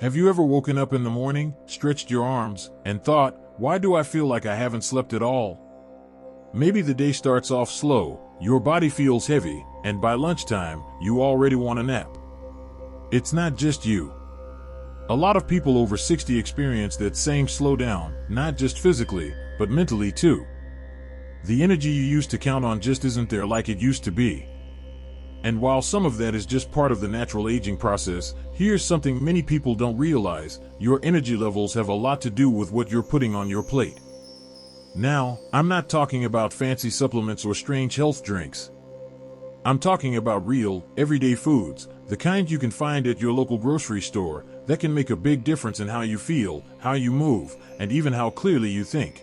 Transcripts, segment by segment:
Have you ever woken up in the morning, stretched your arms, and thought, why do I feel like I haven't slept at all? Maybe the day starts off slow, your body feels heavy, and by lunchtime, you already want a nap. It's not just you. A lot of people over 60 experience that same slowdown, not just physically, but mentally too. The energy you used to count on just isn't there like it used to be. And while some of that is just part of the natural aging process, here's something many people don't realize: your energy levels have a lot to do with what you're putting on your plate. Now, I'm not talking about fancy supplements or strange health drinks. I'm talking about real, everyday foods, the kind you can find at your local grocery store, that can make a big difference in how you feel, how you move, and even how clearly you think.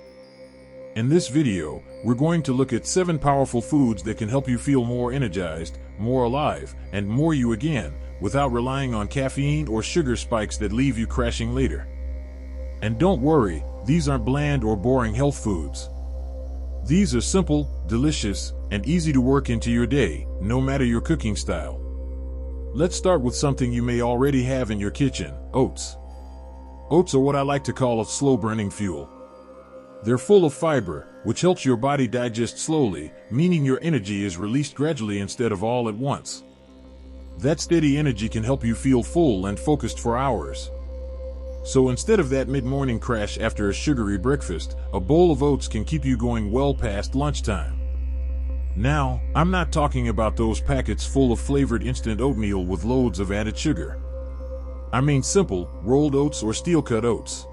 In this video, we're going to look at 7 powerful foods that can help you feel more energized, more alive, and more you again, without relying on caffeine or sugar spikes that leave you crashing later. And don't worry, these aren't bland or boring health foods. These are simple, delicious, and easy to work into your day, no matter your cooking style. Let's start with something you may already have in your kitchen: oats. Oats are what I like to call a slow-burning fuel. They're full of fiber, which helps your body digest slowly, meaning your energy is released gradually instead of all at once. That steady energy can help you feel full and focused for hours. So instead of that mid-morning crash after a sugary breakfast, a bowl of oats can keep you going well past lunchtime. Now, I'm not talking about those packets full of flavored instant oatmeal with loads of added sugar. I mean simple, rolled oats or steel-cut oats.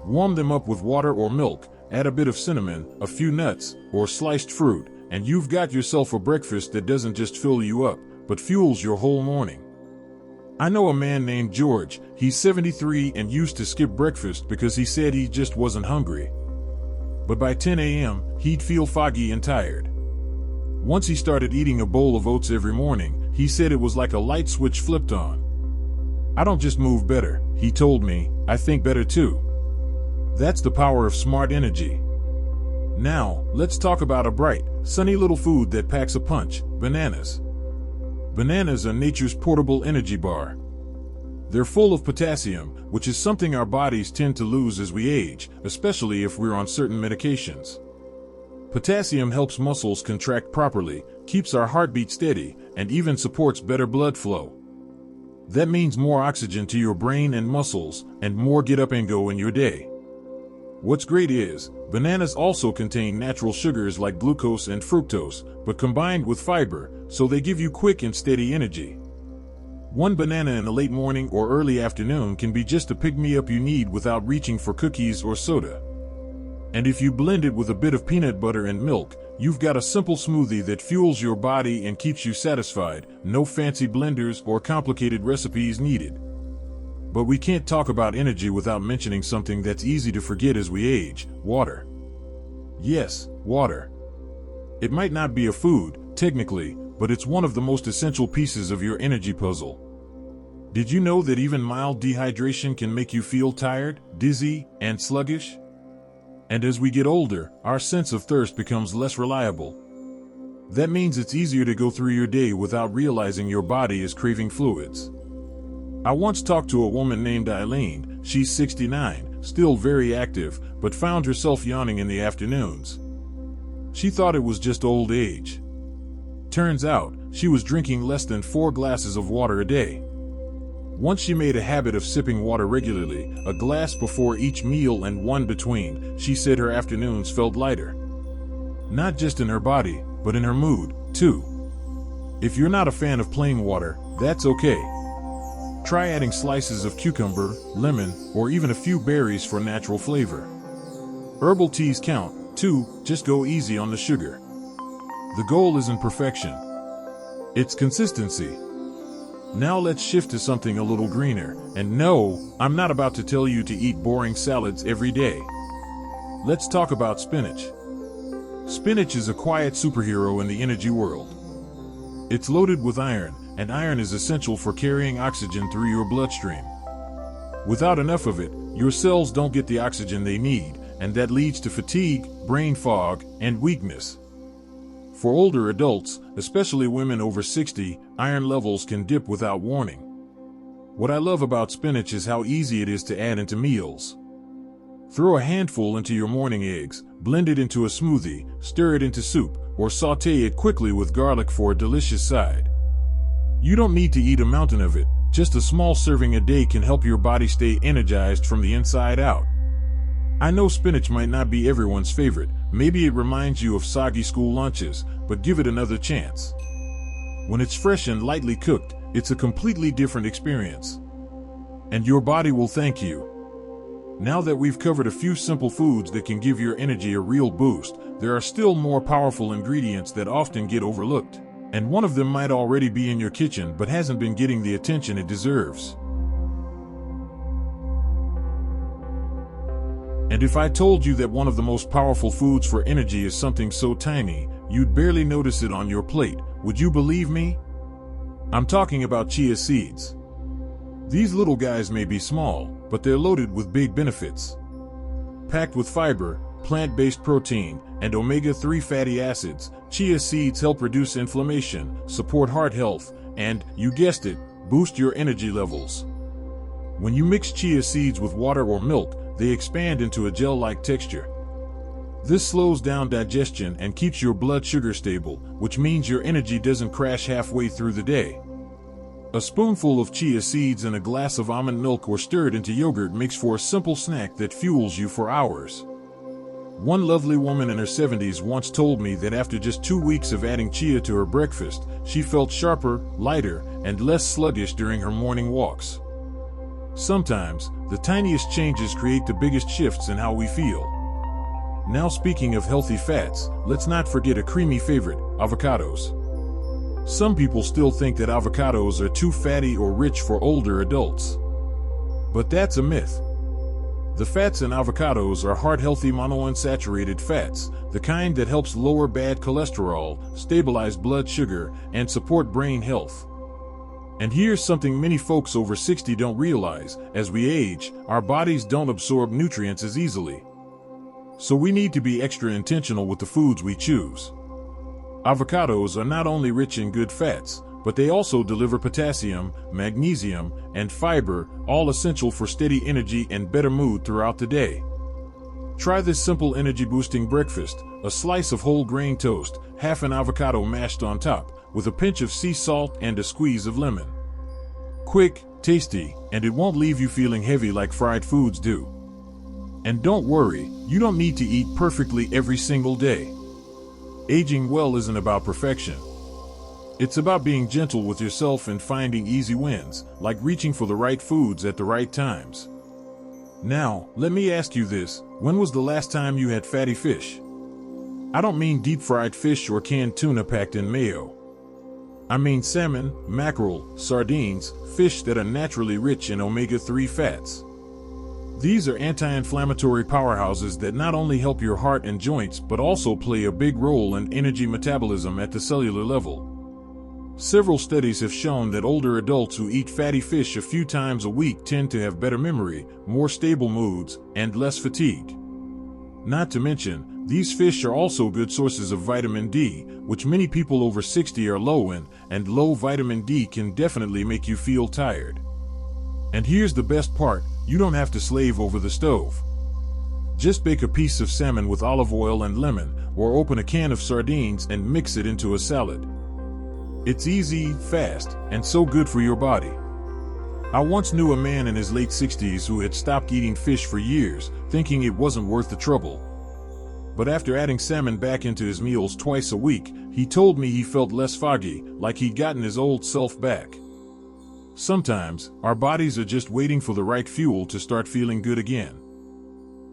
Warm them up with water or milk, add a bit of cinnamon, a few nuts, or sliced fruit, and you've got yourself a breakfast that doesn't just fill you up, but fuels your whole morning. I know a man named George. He's 73 and used to skip breakfast because he said he just wasn't hungry. But by 10 a.m., he'd feel foggy and tired. Once he started eating a bowl of oats every morning, he said it was like a light switch flipped on. I don't just move better, he told me, I think better too. That's the power of smart energy. Now, let's talk about a bright, sunny little food that packs a punch: bananas. Bananas are nature's portable energy bar. They're full of potassium, which is something our bodies tend to lose as we age, especially if we're on certain medications. Potassium helps muscles contract properly, keeps our heartbeat steady, and even supports better blood flow. That means more oxygen to your brain and muscles, and more get up and go in your day. What's great is, bananas also contain natural sugars like glucose and fructose, but combined with fiber, so they give you quick and steady energy. One banana in the late morning or early afternoon can be just a pick-me-up you need without reaching for cookies or soda. And if you blend it with a bit of peanut butter and milk, you've got a simple smoothie that fuels your body and keeps you satisfied. No fancy blenders or complicated recipes needed. But we can't talk about energy without mentioning something that's easy to forget as we age: water. Yes, water. It might not be a food, technically, but it's one of the most essential pieces of your energy puzzle. Did you know that even mild dehydration can make you feel tired, dizzy, and sluggish? And as we get older, our sense of thirst becomes less reliable. That means it's easier to go through your day without realizing your body is craving fluids. I once talked to a woman named Eileen. She's 69, still very active, but found herself yawning in the afternoons. She thought it was just old age. Turns out, she was drinking less than 4 glasses of water a day. Once she made a habit of sipping water regularly, a glass before each meal and one between, she said her afternoons felt lighter. Not just in her body, but in her mood, too. If you're not a fan of plain water, that's okay. Try adding slices of cucumber, lemon, or even a few berries for natural flavor. Herbal teas count, too, just go easy on the sugar. The goal isn't perfection. It's consistency. Now let's shift to something a little greener. And no, I'm not about to tell you to eat boring salads every day. Let's talk about spinach. Spinach is a quiet superhero in the energy world. It's loaded with iron, and iron is essential for carrying oxygen through your bloodstream. Without enough of it, your cells don't get the oxygen they need, and that leads to fatigue, brain fog, and weakness. For older adults, especially women over 60, iron levels can dip without warning. What I love about spinach is how easy it is to add into meals. Throw a handful into your morning eggs, blend it into a smoothie, stir it into soup, or sauté it quickly with garlic for a delicious side. You don't need to eat a mountain of it, just a small serving a day can help your body stay energized from the inside out. I know spinach might not be everyone's favorite, maybe it reminds you of soggy school lunches, but give it another chance. When it's fresh and lightly cooked, it's a completely different experience. And your body will thank you. Now that we've covered a few simple foods that can give your energy a real boost, there are still more powerful ingredients that often get overlooked. And one of them might already be in your kitchen but hasn't been getting the attention it deserves. And if I told you that one of the most powerful foods for energy is something so tiny, you'd barely notice it on your plate, would you believe me? I'm talking about chia seeds. These little guys may be small, but they're loaded with big benefits. Packed with fiber, plant-based protein, and omega-3 fatty acids, chia seeds help reduce inflammation, support heart health, and, you guessed it, boost your energy levels. When you mix chia seeds with water or milk, they expand into a gel-like texture. This slows down digestion and keeps your blood sugar stable, which means your energy doesn't crash halfway through the day. A spoonful of chia seeds in a glass of almond milk or stirred into yogurt makes for a simple snack that fuels you for hours. One lovely woman in her 70s once told me that after just 2 weeks of adding chia to her breakfast, she felt sharper, lighter, and less sluggish during her morning walks. Sometimes, the tiniest changes create the biggest shifts in how we feel. Now speaking of healthy fats, let's not forget a creamy favorite, avocados. Some people still think that avocados are too fatty or rich for older adults. But that's a myth. The fats in avocados are heart-healthy monounsaturated fats, the kind that helps lower bad cholesterol, stabilize blood sugar, and support brain health. And here's something many folks over 60 don't realize: as we age, our bodies don't absorb nutrients as easily. So we need to be extra intentional with the foods we choose. Avocados are not only rich in good fats, but they also deliver potassium, magnesium, and fiber, all essential for steady energy and better mood throughout the day. Try this simple energy-boosting breakfast: a slice of whole grain toast, half an avocado mashed on top, with a pinch of sea salt and a squeeze of lemon. Quick, tasty, and it won't leave you feeling heavy like fried foods do. And don't worry, you don't need to eat perfectly every single day. Aging well isn't about perfection. It's about being gentle with yourself and finding easy wins, like reaching for the right foods at the right times. Now, let me ask you this: when was the last time you had fatty fish? I don't mean deep-fried fish or canned tuna packed in mayo. I mean salmon, mackerel, sardines, fish that are naturally rich in omega-3 fats. These are anti-inflammatory powerhouses that not only help your heart and joints but also play a big role in energy metabolism at the cellular level. Several studies have shown that older adults who eat fatty fish a few times a week tend to have better memory, more stable moods, and less fatigue. Not to mention, these fish are also good sources of vitamin D, which many people over 60 are low in, and low vitamin D can definitely make you feel tired. And here's the best part: you don't have to slave over the stove. Just bake a piece of salmon with olive oil and lemon, or open a can of sardines and mix it into a salad. It's easy, fast, and so good for your body. I once knew a man in his late 60s who had stopped eating fish for years, thinking it wasn't worth the trouble. But after adding salmon back into his meals twice a week, he told me he felt less foggy, like he'd gotten his old self back. Sometimes, our bodies are just waiting for the right fuel to start feeling good again.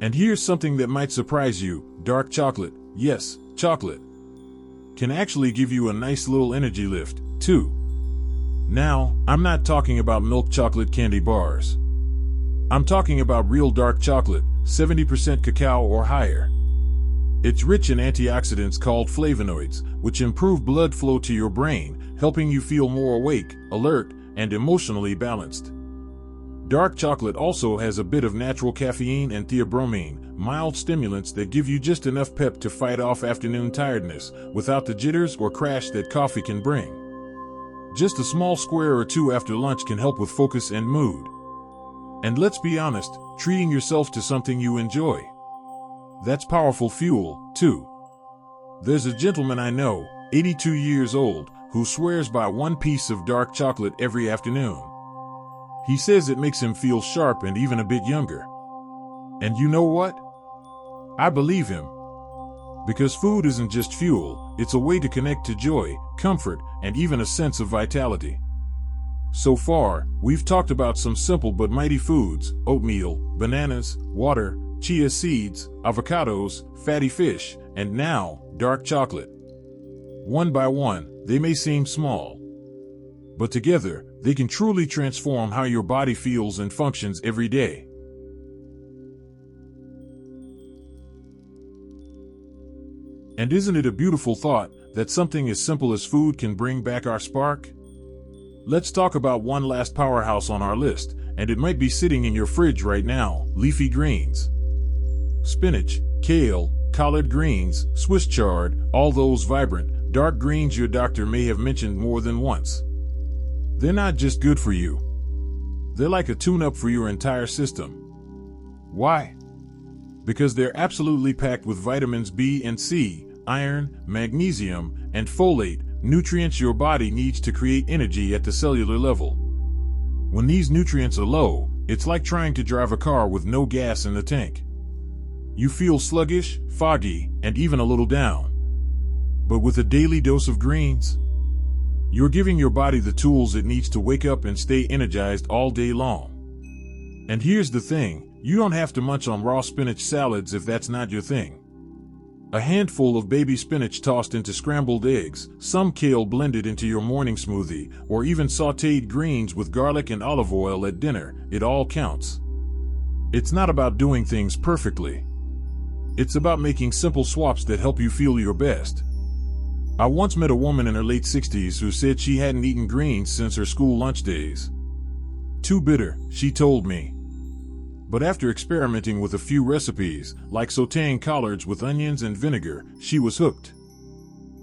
And here's something that might surprise you: dark chocolate, yes, chocolate, can actually give you a nice little energy lift, too. Now, I'm not talking about milk chocolate candy bars. I'm talking about real dark chocolate, 70% cacao or higher. It's rich in antioxidants called flavonoids, which improve blood flow to your brain, helping you feel more awake, alert, and emotionally balanced. Dark chocolate also has a bit of natural caffeine and theobromine, mild stimulants that give you just enough pep to fight off afternoon tiredness, without the jitters or crash that coffee can bring. Just a small square or two after lunch can help with focus and mood. And let's be honest, treating yourself to something you enjoy. That's powerful fuel, too. There's a gentleman I know, 82 years old, who swears by one piece of dark chocolate every afternoon. He says it makes him feel sharp and even a bit younger. And you know what? I believe him. Because food isn't just fuel, it's a way to connect to joy, comfort, and even a sense of vitality. So far, we've talked about some simple but mighty foods: oatmeal, bananas, water, chia seeds, avocados, fatty fish, and now, dark chocolate. One by one, they may seem small. But together, they can truly transform how your body feels and functions every day. And isn't it a beautiful thought that something as simple as food can bring back our spark? Let's talk about one last powerhouse on our list, and it might be sitting in your fridge right now: leafy greens. Spinach, kale, collard greens, Swiss chard, all those vibrant, dark greens your doctor may have mentioned more than once. They're not just good for you. They're like a tune-up for your entire system. Why? Because they're absolutely packed with vitamins B and C, iron, magnesium, and folate, nutrients your body needs to create energy at the cellular level. When these nutrients are low, it's like trying to drive a car with no gas in the tank. You feel sluggish, foggy, and even a little down. But with a daily dose of greens, you're giving your body the tools it needs to wake up and stay energized all day long. And here's the thing, you don't have to munch on raw spinach salads if that's not your thing. A handful of baby spinach tossed into scrambled eggs, some kale blended into your morning smoothie, or even sautéed greens with garlic and olive oil at dinner, it all counts. It's not about doing things perfectly. It's about making simple swaps that help you feel your best. I once met a woman in her late 60s who said she hadn't eaten greens since her school lunch days. Too bitter, she told me. But after experimenting with a few recipes, like sautéing collards with onions and vinegar, she was hooked.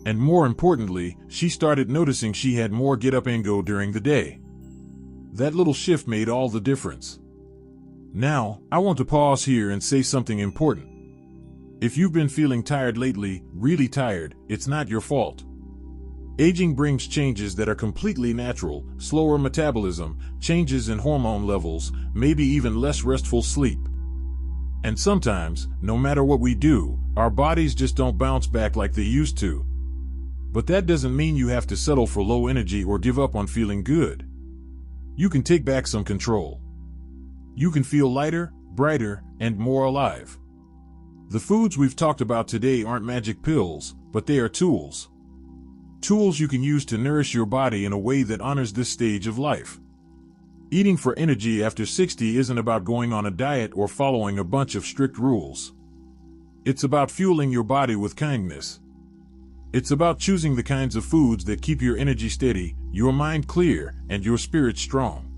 And more importantly, she started noticing she had more get-up-and-go during the day. That little shift made all the difference. Now, I want to pause here and say something important. If you've been feeling tired lately, really tired, it's not your fault. Aging brings changes that are completely natural: slower metabolism, changes in hormone levels, maybe even less restful sleep. And sometimes, no matter what we do, our bodies just don't bounce back like they used to. But that doesn't mean you have to settle for low energy or give up on feeling good. You can take back some control. You can feel lighter, brighter, and more alive. The foods we've talked about today aren't magic pills, but they are tools. Tools you can use to nourish your body in a way that honors this stage of life. Eating for energy after 60 isn't about going on a diet or following a bunch of strict rules. It's about fueling your body with kindness. It's about choosing the kinds of foods that keep your energy steady, your mind clear, and your spirit strong.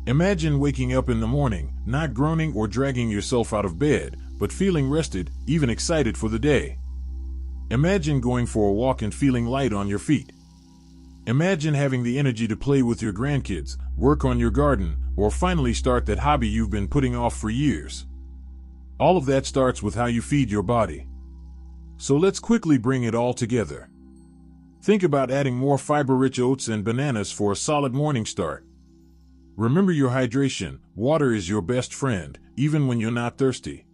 Imagine waking up in the morning, not groaning or dragging yourself out of bed, but feeling rested, even excited for the day. Imagine going for a walk and feeling light on your feet. Imagine having the energy to play with your grandkids, work on your garden, or finally start that hobby you've been putting off for years. All of that starts with how you feed your body. So let's quickly bring it all together. Think about adding more fiber-rich oats and bananas for a solid morning start. Remember your hydration. Water is your best friend, even when you're not thirsty.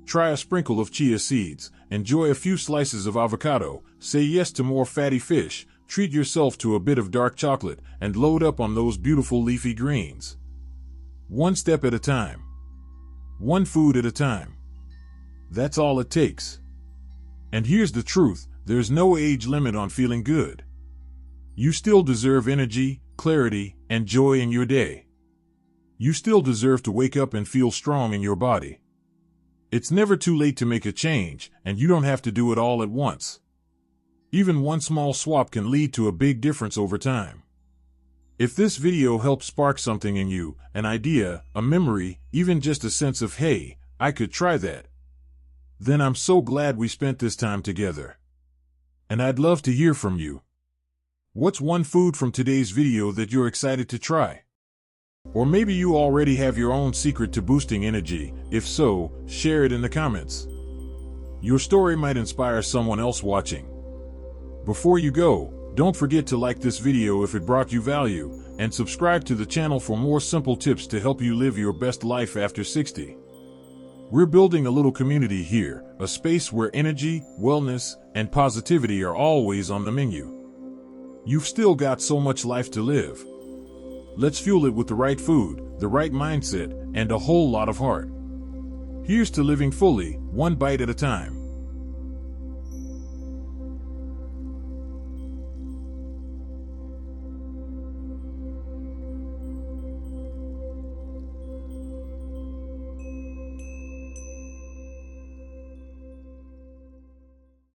Try a sprinkle of chia seeds, enjoy a few slices of avocado, say yes to more fatty fish, treat yourself to a bit of dark chocolate, and load up on those beautiful leafy greens. One step at a time. One food at a time. That's all it takes. And here's the truth, there's no age limit on feeling good. You still deserve energy, clarity, and joy in your day. You still deserve to wake up and feel strong in your body. It's never too late to make a change, and you don't have to do it all at once. Even one small swap can lead to a big difference over time. If this video helped spark something in you, an idea, a memory, even just a sense of, hey, I could try that, then I'm so glad we spent this time together. And I'd love to hear from you. What's one food from today's video that you're excited to try? Or maybe you already have your own secret to boosting energy. If so, share it in the comments. Your story might inspire someone else watching. Before you go, don't forget to like this video if it brought you value, and subscribe to the channel for more simple tips to help you live your best life after 60. We're building a little community here, a space where energy, wellness, and positivity are always on the menu. You've still got so much life to live. Let's fuel it with the right food, the right mindset, and a whole lot of heart. Here's to living fully, one bite at a time.